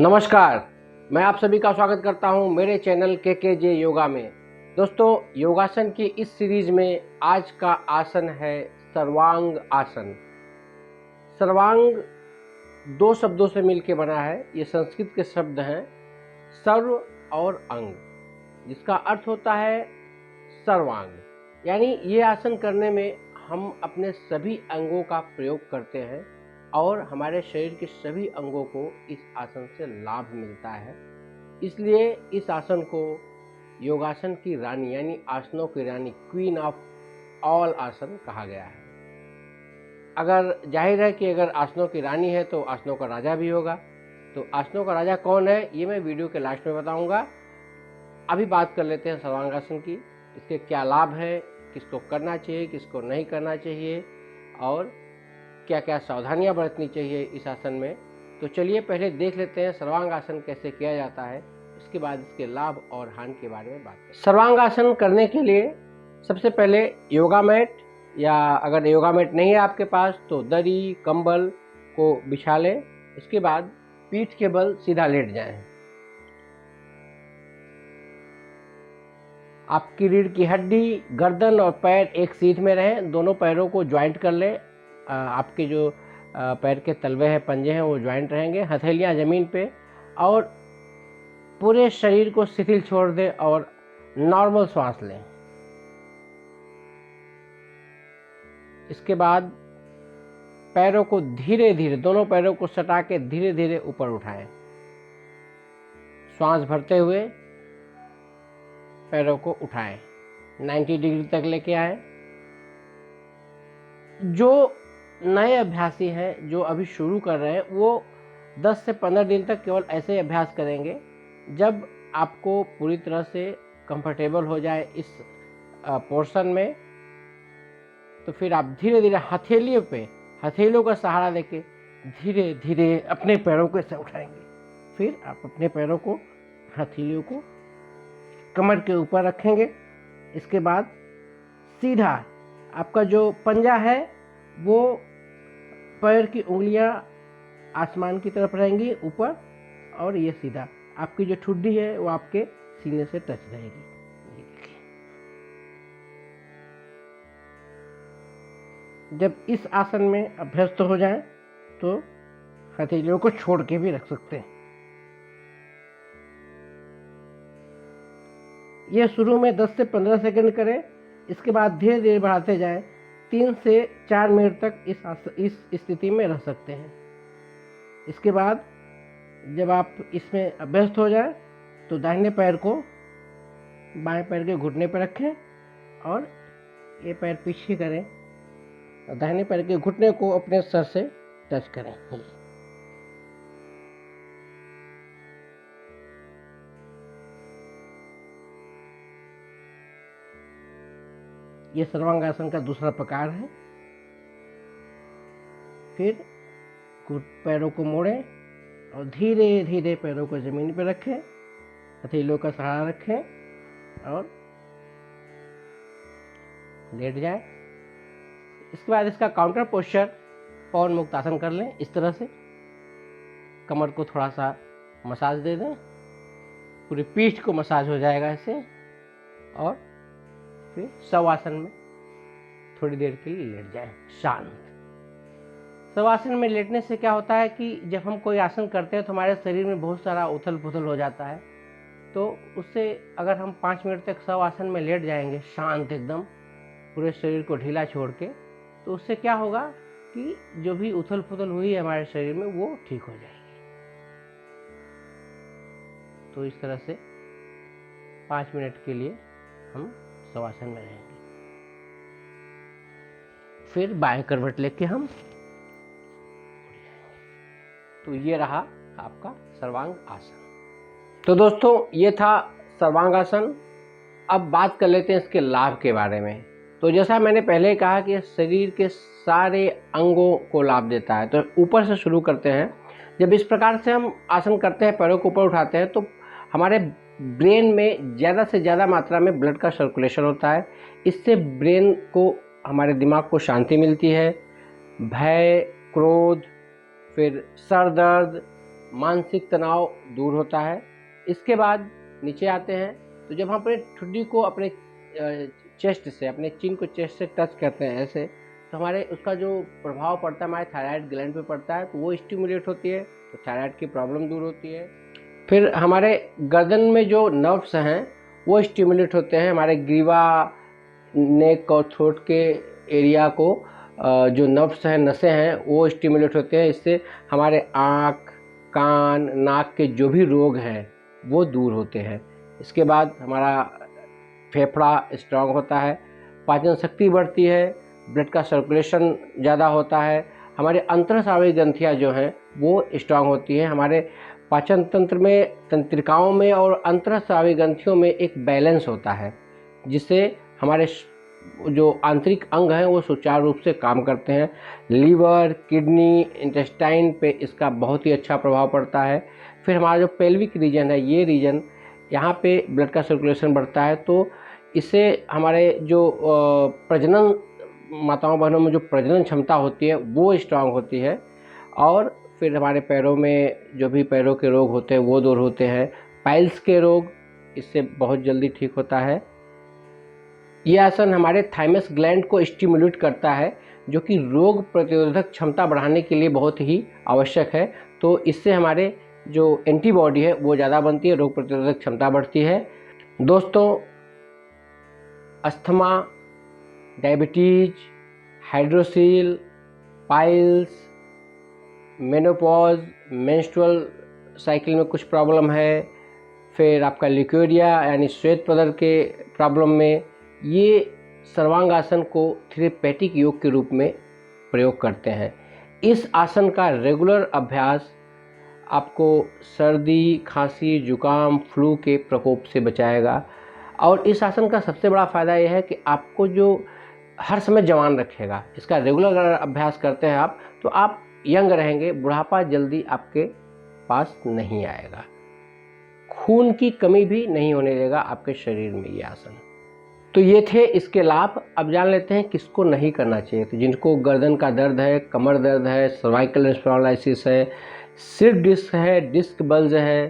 नमस्कार, मैं आप सभी का स्वागत करता हूं मेरे चैनल के योगा में। दोस्तों, योगासन की इस सीरीज में आज का आसन है सर्वांग आसन। सर्वांग दो शब्दों से मिलकर बना है। ये संस्कृत के शब्द हैं सर्व और अंग, जिसका अर्थ होता है सर्वांग। यानी ये आसन करने में हम अपने सभी अंगों का प्रयोग करते हैं और हमारे शरीर के सभी अंगों को इस आसन से लाभ मिलता है। इसलिए इस आसन को योगासन की रानी यानी आसनों की रानी, क्वीन ऑफ ऑल आसन कहा गया है। अगर जाहिर है कि अगर आसनों की रानी है तो आसनों का राजा भी होगा। तो आसनों का राजा कौन है, ये मैं वीडियो के लास्ट में बताऊंगा। अभी बात कर लेते हैं सर्वांगासन की। इसके क्या लाभ है, किसको करना चाहिए, किसको नहीं करना चाहिए और क्या क्या सावधानियां बरतनी चाहिए इस आसन में। तो चलिए पहले देख लेते हैं सर्वांग आसन कैसे किया जाता है, उसके बाद इसके लाभ और हानि के बारे में बात करें। सर्वांग आसन करने के लिए सबसे पहले योगा मैट, या अगर योगा मैट नहीं है आपके पास तो दरी कंबल को बिछा लें। इसके बाद पीठ के बल सीधा लेट जाएं। आपकी रीढ़ की हड्डी, गर्दन और पैर एक सीध में रहें। दोनों पैरों को ज्वाइंट कर लें। आपके जो पैर के तलवे हैं, पंजे हैं, वो ज्वाइंट रहेंगे। हथेलियां जमीन पे और पूरे शरीर को शिथिल छोड़ दें और नॉर्मल श्वास लें। इसके बाद पैरों को धीरे धीरे, दोनों पैरों को सटा के धीरे धीरे ऊपर उठाएं। श्वास भरते हुए पैरों को उठाएं, 90 डिग्री तक लेके आए। जो नए अभ्यासी हैं, जो अभी शुरू कर रहे हैं, वो 10 से 15 दिन तक केवल ऐसे ही अभ्यास करेंगे। जब आपको पूरी तरह से कंफर्टेबल हो जाए इस पोर्शन में, तो फिर आप धीरे धीरे हथेलियों का सहारा लेके धीरे धीरे अपने पैरों को ऐसे उठाएंगे। फिर आप अपने पैरों को, हथेलियों को कमर के ऊपर रखेंगे। इसके बाद सीधा आपका जो पंजा है वो पैर की उंगलियां आसमान की तरफ रहेंगी ऊपर, और ये सीधा आपकी जो ठुड्डी है वो आपके सीने से टच रहेगी। जब इस आसन में अभ्यस्त हो जाए तो हथेलियों को छोड़ के भी रख सकते हैं। यह शुरू में 10 से 15 सेकंड करें। इसके बाद धीरे धीरे बढ़ाते जाएं। 3 से 4 मिनट तक इस स्थिति में रह सकते हैं। इसके बाद जब आप इसमें अभ्यस्त हो जाए तो दाहिने पैर को बाएं पैर के घुटने पर रखें और ये पैर पीछे करें और दाहिने पैर के घुटने को अपने सर से टच करें। ये सर्वांगासन का दूसरा प्रकार है। फिर पैरों को मोड़ें और धीरे धीरे पैरों को जमीन पर रखें, हथेलियों का सहारा रखें और लेट जाएं। इसके बाद इसका काउंटर पोस्चर पवन मुक्त आसन कर लें। इस तरह से कमर को थोड़ा सा मसाज दे दें, पूरी पीठ को मसाज हो जाएगा इससे। और फिर शवासन में थोड़ी देर के लिए लेट जाएं शांत। शवासन में लेटने से क्या होता है कि जब हम कोई आसन करते हैं तो हमारे शरीर में बहुत सारा उथल पुथल हो जाता है। तो उससे अगर हम 5 मिनट तक शवासन में लेट जाएंगे शांत एकदम, पूरे शरीर को ढीला छोड़ के, तो उससे क्या होगा कि जो भी उथल पुथल हुई है हमारे शरीर में वो ठीक हो जाएगी। तो इस तरह से 5 मिनट के लिए हम शवासन में रहेंगे। फिर बाएं करवट लेके हम, तो ये रहा आपका सर्वांग आसन। तो दोस्तों, ये था सर्वांग आसन। अब बात कर लेते हैं इसके लाभ के बारे में। तो जैसा मैंने पहले कहा कि शरीर के सारे अंगों को लाभ देता है। तो ऊपर से शुरू करते हैं। जब इस प्रकार से हम आसन करते हैं, पैरों को ऊपर उठाते हैं, तो हमारे ब्रेन में ज़्यादा से ज़्यादा मात्रा में ब्लड का सर्कुलेशन होता है। इससे ब्रेन को, हमारे दिमाग को शांति मिलती है। भय, क्रोध, फिर सर दर्द, मानसिक तनाव दूर होता है। इसके बाद नीचे आते हैं, तो जब हम अपने ठुड्डी को अपने चेस्ट से, अपने चिन को चेस्ट से टच करते हैं ऐसे, तो हमारे उसका जो प्रभाव पड़ता है हमारे थायराइड ग्लैंड पे पड़ता है, तो वो स्टिमुलेट होती है, तो थायराइड की प्रॉब्लम दूर होती है। फिर हमारे गर्दन में जो नर्व्स हैं वो स्टिमुलेट होते हैं, हमारे ग्रीवा, नेक और थ्रोट के एरिया को जो नर्व्स हैं, नसें हैं, वो स्टिमुलेट होते हैं। इससे हमारे आँख, कान, नाक के जो भी रोग हैं वो दूर होते हैं। इसके बाद हमारा फेफड़ा स्ट्रांग होता है, पाचन शक्ति बढ़ती है, ब्लड का सर्कुलेशन ज़्यादा होता है, हमारे अंतरस्रावी ग्रंथियाँ जो हैं वो स्ट्रांग होती हैं। हमारे पाचन तंत्र में, तंत्रिकाओं में और अंतरस्रावी ग्रंथियों में एक बैलेंस होता है, जिससे हमारे जो आंतरिक अंग हैं वो सुचारू रूप से काम करते हैं। लीवर, किडनी, इंटेस्टाइन पे इसका बहुत ही अच्छा प्रभाव पड़ता है। फिर हमारा जो पेल्विक रीजन है, ये रीजन, यहाँ पे ब्लड का सर्कुलेशन बढ़ता है, तो इससे हमारे जो प्रजनन, माताओं बहनों में जो प्रजनन क्षमता होती है वो स्ट्रांग होती है। और फिर हमारे पैरों में जो भी पैरों के रोग होते हैं वो दूर होते हैं। पाइल्स के रोग इससे बहुत जल्दी ठीक होता है। ये आसन हमारे थाइमस ग्लैंड को स्टिमुलेट करता है, जो कि रोग प्रतिरोधक क्षमता बढ़ाने के लिए बहुत ही आवश्यक है। तो इससे हमारे जो एंटीबॉडी है वो ज़्यादा बनती है, रोग प्रतिरोधक क्षमता बढ़ती है। दोस्तों, asthma, diabetes, hydrocele, piles, menopause, menstrual cycle में कुछ प्रॉब्लम है, फिर आपका लिक्यूरिया यानी श्वेत पदर के प्रॉब्लम में, ये सर्वांग आसन को थेरेपेटिक योग के रूप में प्रयोग करते हैं। इस आसन का रेगुलर अभ्यास आपको सर्दी, खांसी, जुकाम, फ्लू के प्रकोप से बचाएगा। और इस आसन का सबसे बड़ा फ़ायदा यह है कि आपको जो हर समय जवान रखेगा। इसका रेगुलर अगर अभ्यास करते हैं आप, तो आप यंग रहेंगे, बुढ़ापा जल्दी आपके पास नहीं आएगा, खून की कमी भी नहीं होने देगा आपके शरीर में ये आसन। तो ये थे इसके लाभ। अब जान लेते हैं किसको नहीं करना चाहिए। तो जिनको गर्दन का दर्द है, कमर दर्द है, सर्वाइकल स्पॉन्डिलाइसिस है, सिर डिस्क है, डिस्क बल्ज है,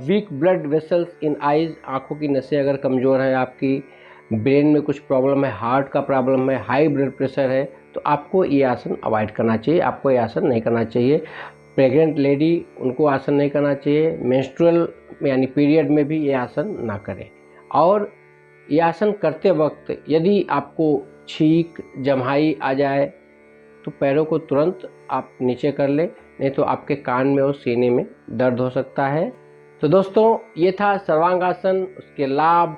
weak blood vessels in eyes, आँखों की नसें अगर कमज़ोर है आपकी, ब्रेन में कुछ प्रॉब्लम है, हार्ट का प्रॉब्लम है, हाई ब्लड प्रेशर है, तो आपको ये आसन अवॉइड करना चाहिए, आपको ये आसन नहीं करना चाहिए। प्रेग्नेंट लेडी, उनको आसन नहीं करना चाहिए। मेंस्ट्रुअल यानी पीरियड में भी ये आसन ना करें। और ये आसन करते वक्त यदि आपको छींक, जम्हाई आ जाए तो पैरों को तुरंत आप नीचे कर लें, नहीं तो आपके कान में और सीने में दर्द हो सकता है। तो दोस्तों, ये था सर्वांग आसन, उसके लाभ,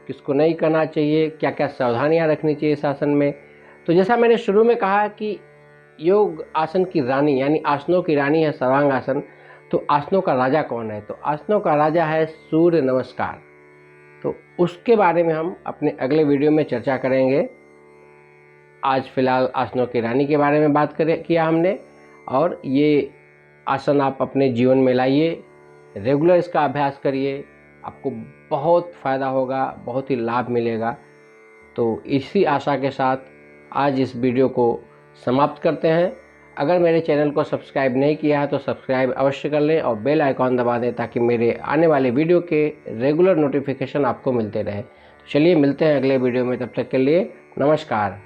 किसको नहीं करना चाहिए, क्या क्या सावधानियां रखनी चाहिए इस आसन में। तो जैसा मैंने शुरू में कहा कि योग आसन की रानी यानी आसनों की रानी है सर्वांग आसन। तो आसनों का राजा कौन है? तो आसनों का राजा है सूर्य नमस्कार। तो उसके बारे में हम अपने अगले वीडियो में चर्चा करेंगे। आज फिलहाल आसनों की रानी के बारे में बात किया हमने, और ये आसन आप अपने जीवन में लाइए, रेगुलर इसका अभ्यास करिए, आपको बहुत फ़ायदा होगा, बहुत ही लाभ मिलेगा। तो इसी आशा के साथ आज इस वीडियो को समाप्त करते हैं। अगर मेरे चैनल को सब्सक्राइब नहीं किया है तो सब्सक्राइब अवश्य कर लें और बेल आइकॉन दबा दें, ताकि मेरे आने वाले वीडियो के रेगुलर नोटिफिकेशन आपको मिलते रहे। तो चलिए मिलते हैं अगले वीडियो में, तब तक के लिए नमस्कार।